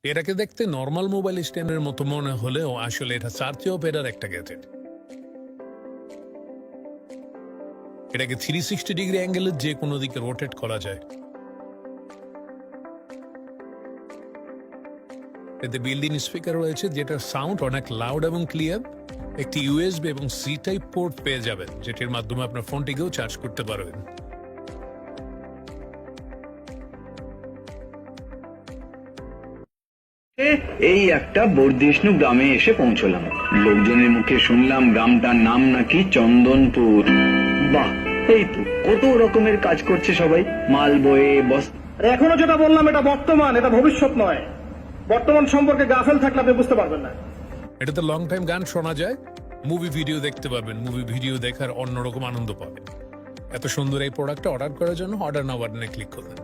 এটাকে দেখতে normal mobile স্ট্যান্ডের মতো মনে হলেও আসলে এটা চার্জেও বেটার একটা গ্যাজেট। এটাকে 360 ডিগ্রি অ্যাঙ্গেলের যে কোনো দিকে রোটেট করা যায়। এতে বিল্ডিং স্পিকার রয়েছে, যেটার সাউন্ড অনেক লাউড এবং ক্লিয়ার। একটি ইউএসবি এবং সি টাইপ পোর্ট পেয়ে যাবেন, যেটির মাধ্যমে আপনার ফোনটিকেও চার্জ করতে পারবেন। এই একটা বর্ধিষ্ণু গ্রামে এসে পৌঁছলাম। লোকজনের মুখে শুনলাম গ্রামটার নাম নাকি চন্দনপুর। বাহ, এই তো কত রকমের কাজ করছে সবাই, মাল বয়ে এখনো যেটা বললাম এটা বর্তমান, এটা ভবিষ্যৎ নয়। বর্তমান সম্পর্কে গাফেল থাকলে আপনি বুঝতে পারবেন না। এটাতে লং টাইম গান শোনা যায়, মুভি ভিডিও দেখতে পাবেন, মুভি ভিডিও দেখার অন্যরকম আনন্দ পাবেন। এত সুন্দর এই প্রোডাক্টটা অর্ডার করার জন্য অর্ডার নাও বাটনে ক্লিক করুন।